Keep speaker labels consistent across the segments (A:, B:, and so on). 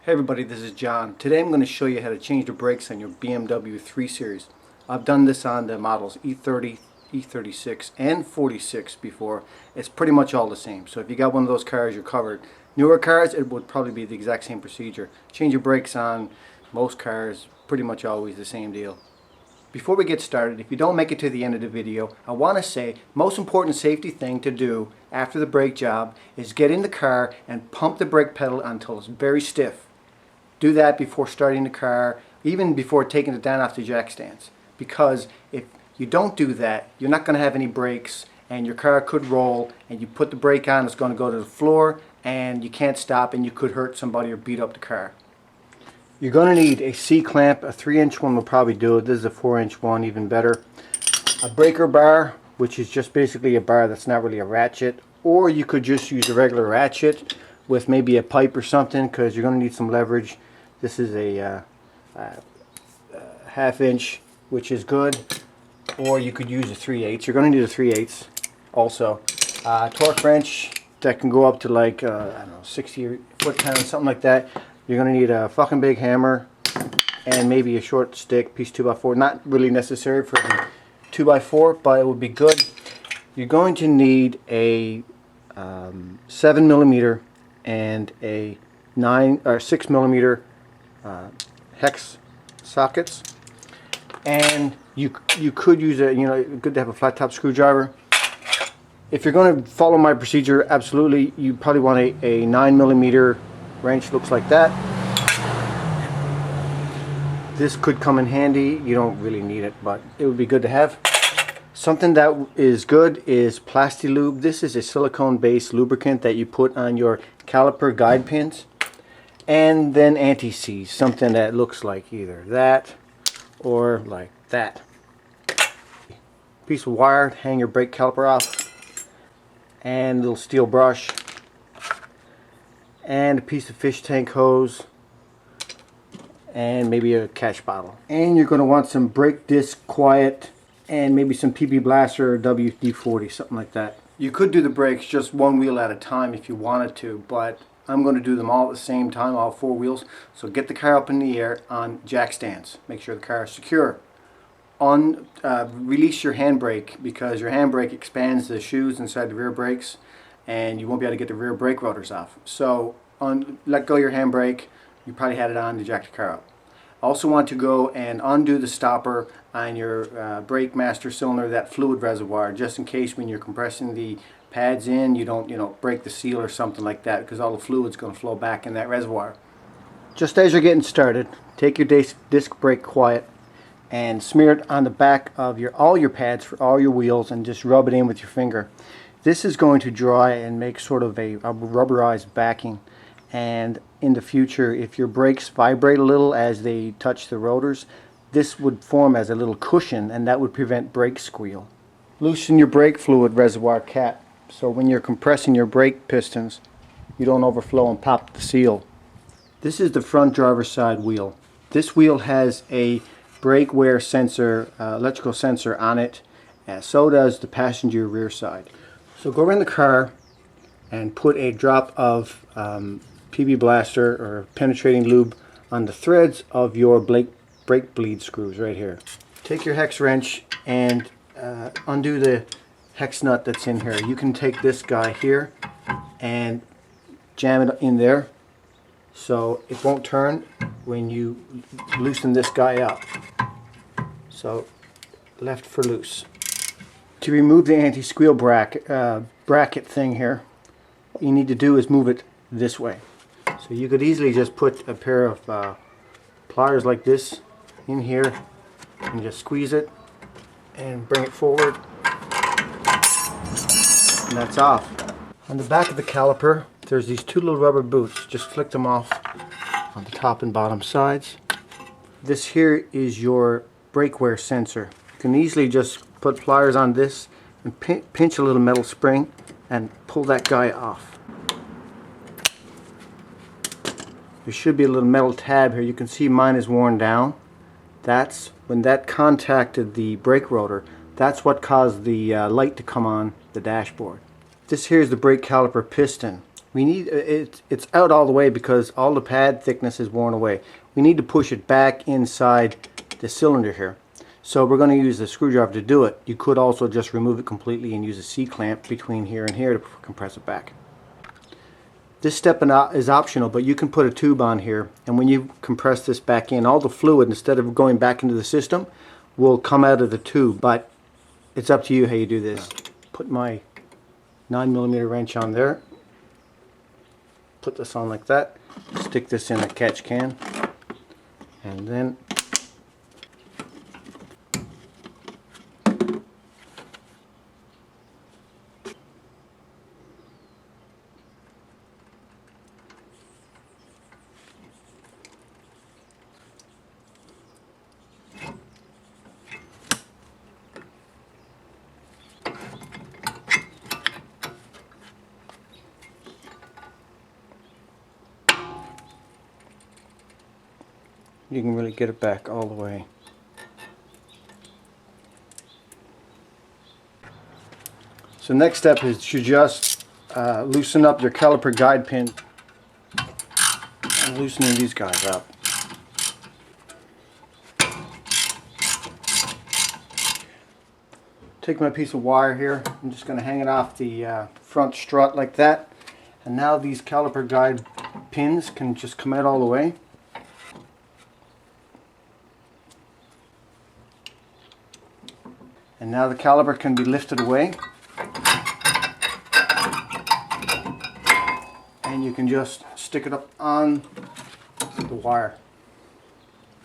A: Hey everybody, this is John. Today I'm going to show you how to change the brakes on your BMW 3 Series. I've done this on the models E30, E36 and 46 before. It's pretty much all the same. So if you got one of those cars, you're covered. Newer cars, it would probably be the exact same procedure. Change your brakes on most cars, pretty much always the same deal. Before we get started, if you don't make it to the end of the video, I want to say most important safety thing to do after the brake job is get in the car and pump the brake pedal until it's very stiff. Do that before starting the car, even before taking it down off the jack stands. Because if you don't do that, you're not going to have any brakes and your car could roll, and you put the brake on, it's going to go to the floor and you can't stop and you could hurt somebody or beat up the car. You're going to need a C-clamp. A 3-inch one will probably do it. This is a 4-inch one, even better. A breaker bar, which is just basically a bar that's not really a ratchet. Or you could just use a regular ratchet with maybe a pipe or something, because you're going to need some leverage. This is a 1/2 inch, which is good. Or you could use a 3/8. You're going to need a 3/8 also. Torque wrench that can go up to like, I don't know, 60 foot-pounds, something like that. You're going to need a fucking big hammer and maybe a short stick, piece 2x4. Not really necessary for the 2x4, but it would be good. You're going to need a 7mm and a 6mm hex sockets, and you could use a, good to have a flat top screwdriver. If you're going to follow my procedure, absolutely, you probably want a 9mm wrench. Looks like that. This could come in handy. You don't really need it, but it would be good to have. Something that is good is Plasti-Lube. This is a silicone based lubricant that you put on your caliper guide pins. And then anti-seize, something that looks like either that or like that. Piece of wire to hang your brake caliper off, and a little steel brush, and a piece of fish tank hose, and maybe a catch bottle. And you're going to want some brake disc quiet, and maybe some PB Blaster or WD-40, something like that. You could do the brakes just one wheel at a time if you wanted to, but I'm going to do them all at the same time, all 4 wheels. So get the car up in the air on jack stands. Make sure the car is secure. Release your handbrake, because your handbrake expands the shoes inside the rear brakes and you won't be able to get the rear brake rotors off. So let go of your handbrake. You probably had it on to jack the car up. Also want to go and undo the stopper on your brake master cylinder, that fluid reservoir, just in case when you're compressing the pads in, you don't break the seal or something like that, because all the fluid's going to flow back in that reservoir. Just as you're getting started, take your disc brake quiet and smear it on the back of all your pads for all your wheels, and just rub it in with your finger. This is going to dry and make sort of a rubberized backing, and in the future, if your brakes vibrate a little as they touch the rotors, this would form as a little cushion, and that would prevent brake squeal. Loosen your brake fluid reservoir cap, so when you're compressing your brake pistons, you don't overflow and pop the seal. This is the front driver's side wheel. This wheel has a brake wear sensor, electrical sensor on it, and so does the passenger rear side. So go around the car and put a drop of PB Blaster or penetrating lube on the threads of your brake bleed screws right here. Take your hex wrench and undo the hex nut that's in here. You can take this guy here and jam it in there so it won't turn when you loosen this guy up. So left for loose. To remove the anti-squeal bracket thing here, what you need to do is move it this way. So you could easily just put a pair of pliers like this in here and just squeeze it and bring it forward, and that's off. On the back of the caliper, there's these 2 little rubber boots. Just flick them off on the top and bottom sides. This here is your brake wear sensor. You can easily just put pliers on this and pinch a little metal spring and pull that guy off. There should be a little metal tab here. You can see mine is worn down. That's when that contacted the brake rotor. That's what caused the light to come on the dashboard. This here is the brake caliper piston. We need it's out all the way because all the pad thickness is worn away. We need to push it back inside the cylinder here. So we're going to use the screwdriver to do it. You could also just remove it completely and use a C-clamp between here and here to compress it back. This step is optional, but you can put a tube on here, and when you compress this back in, all the fluid, instead of going back into the system, will come out of the tube. But it's up to you how you do this. Put my 9mm wrench on there. Put this on like that. Stick this in a catch can, and then you can really get it back all the way. So next step is to just loosen up your caliper guide pin. I'm loosening these guys up. Take my piece of wire here. I'm just going to hang it off the front strut like that. And now these caliper guide pins can just come out all the way. And now the caliper can be lifted away, and you can just stick it up on the wire.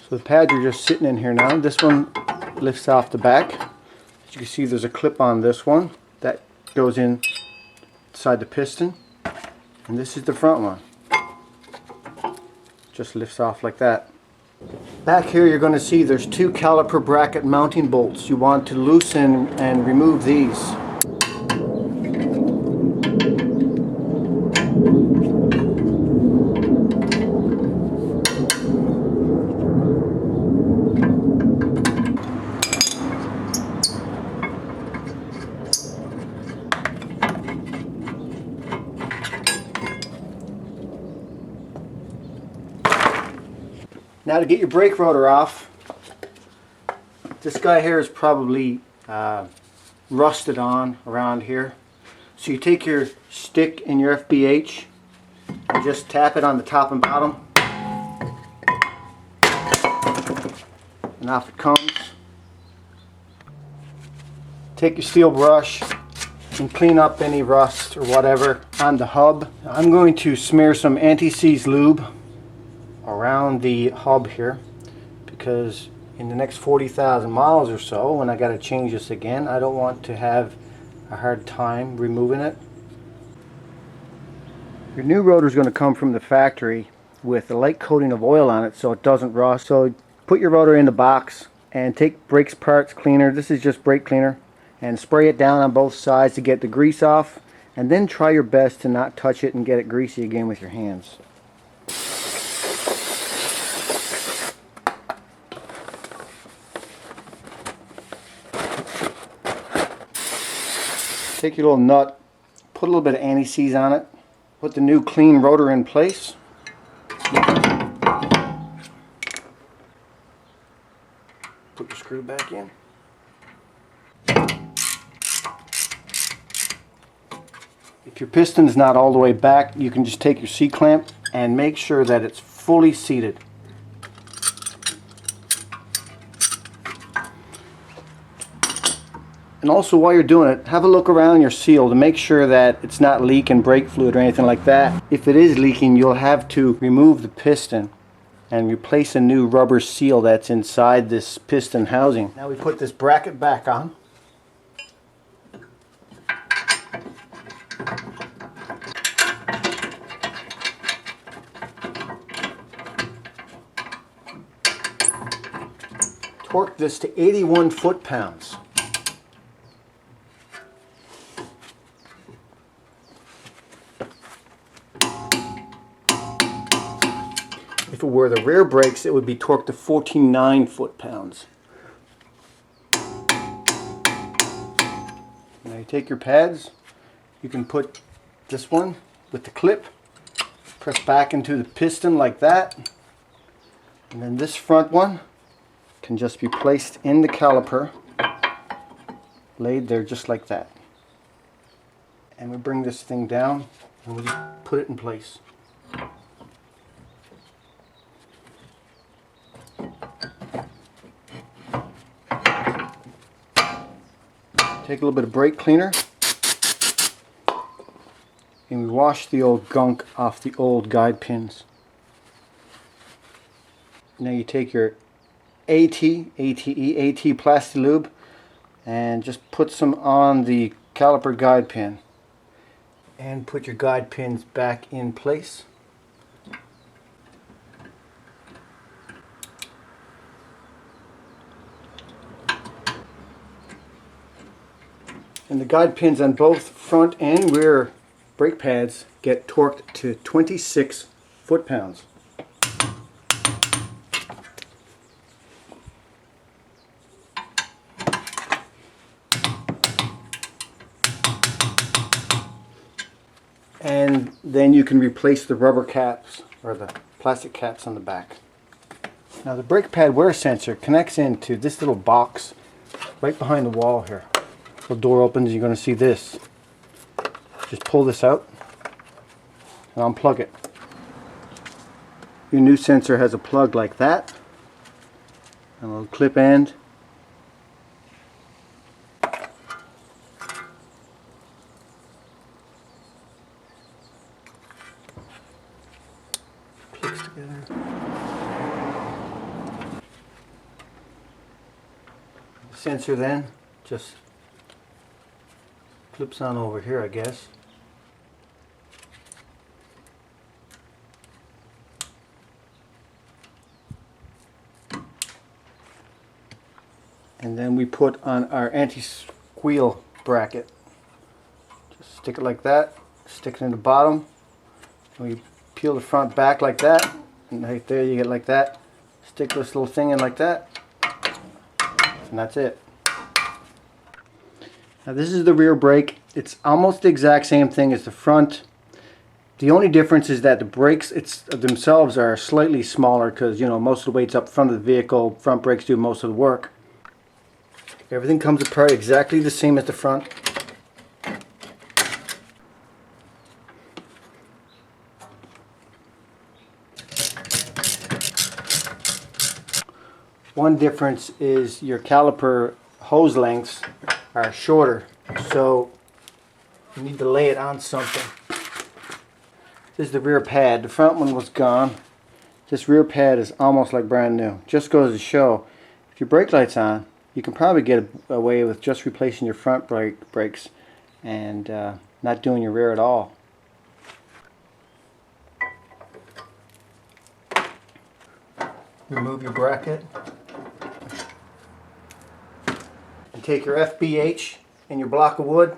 A: So the pads are just sitting in here now. This one lifts off the back. As you can see, there's a clip on this one that goes inside the piston, and this is the front one. Just lifts off like that. Back here you're going to see there's two caliper bracket mounting bolts. You want to loosen and remove these. Now to get your brake rotor off, this guy here is probably rusted on around here. So you take your stick and your FBH and just tap it on the top and bottom, and off it comes. Take your steel brush and clean up any rust or whatever on the hub. I'm going to smear some anti-seize lube around the hub here, because in the next 40,000 miles or so, when I got to change this again, I don't want to have a hard time removing it. Your new rotor is going to come from the factory with a light coating of oil on it so it doesn't rust. So put your rotor in the box and take brakes parts cleaner. This is just brake cleaner, and spray it down on both sides to get the grease off, and then try your best to not touch it and get it greasy again with your hands. Take your little nut, put a little bit of anti-seize on it, put the new clean rotor in place. Put your screw back in. If your piston is not all the way back, you can just take your C-clamp and make sure that it's fully seated. And also, while you're doing it, have a look around your seal to make sure that it's not leaking brake fluid or anything like that. If it is leaking, you'll have to remove the piston and replace a new rubber seal that's inside this piston housing. Now we put this bracket back on. Torque this to 81 foot-pounds. If it were the rear brakes, it would be torqued to 49 foot-pounds. Now you take your pads, you can put this one, with the clip. Press back into the piston like that. And then this front one can just be placed in the caliper, laid there just like that. And we bring this thing down and we just put it in place. Take a little bit of brake cleaner and we wash the old gunk off the old guide pins. Now you take your AT Plasti Lube and just put some on the caliper guide pin. And put your guide pins back in place. And the guide pins on both front and rear brake pads get torqued to 26 foot-pounds. And then you can replace the rubber caps or the plastic caps on the back. Now the brake pad wear sensor connects into this little box right behind the wall here. The door opens, you're going to see this. Just pull this out and unplug it. Your new sensor has a plug like that, and a little clip end. Clicks together. The sensor then just clips on over here, I guess. And then we put on our anti-squeal bracket. Just stick it like that, stick it in the bottom. We peel the front back like that, and right there you get like that. Stick this little thing in like that, and that's it. Now this is the rear brake. It's almost the exact same thing as the front. The only difference is that the brakes themselves are slightly smaller because, you know, most of the weight's up front of the vehicle. Front brakes do most of the work. Everything comes apart exactly the same as the front. One difference is your caliper hose lengths are shorter, so you need to lay it on something. This is the rear pad. The front one was gone. This rear pad is almost like brand new. Just goes to show, if your brake light's on, you can probably get away with just replacing your front brakes and not doing your rear at all. Remove your bracket and take your FBH and your block of wood.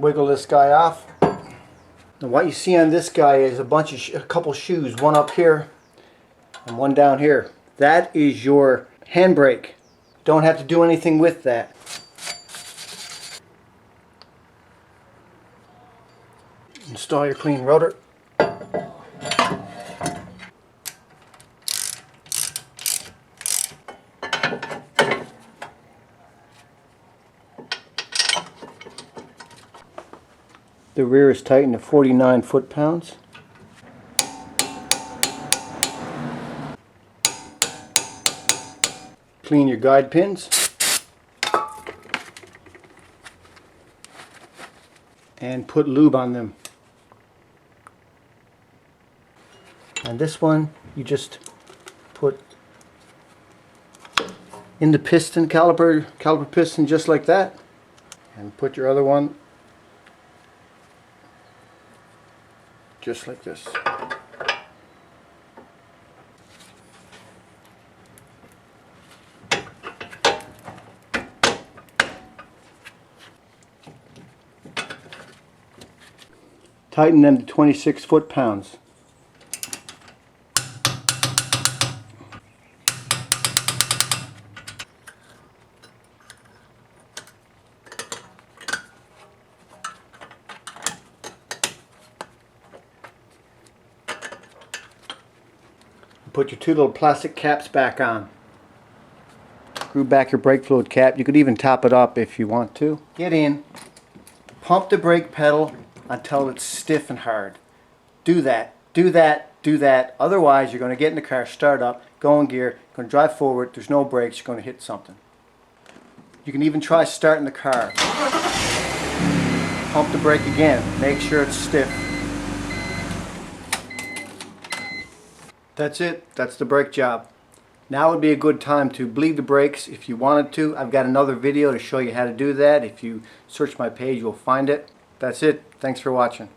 A: Wiggle this guy off. And what you see on this guy is a couple shoes, one up here and one down here. That is your handbrake. Don't have to do anything with that. Install your clean rotor. The rear is tightened to 49 foot-pounds. Clean your guide pins. And put lube on them. And this one you just put in the piston, caliper piston, just like that. And put your other one just like this. Tighten them to 26 foot-pounds. Put your two little plastic caps back on. Screw back your brake fluid cap. You could even top it up if you want to. Get in. Pump the brake pedal until it's stiff and hard. Do that. Do that. Do that. Otherwise, you're going to get in the car, start up, go in gear, going to drive forward. There's no brakes. You're going to hit something. You can even try starting the car. Pump the brake again. Make sure it's stiff. That's it. That's the brake job. Now would be a good time to bleed the brakes if you wanted to. I've got another video to show you how to do that. If you search my page, you'll find it. That's it. Thanks for watching.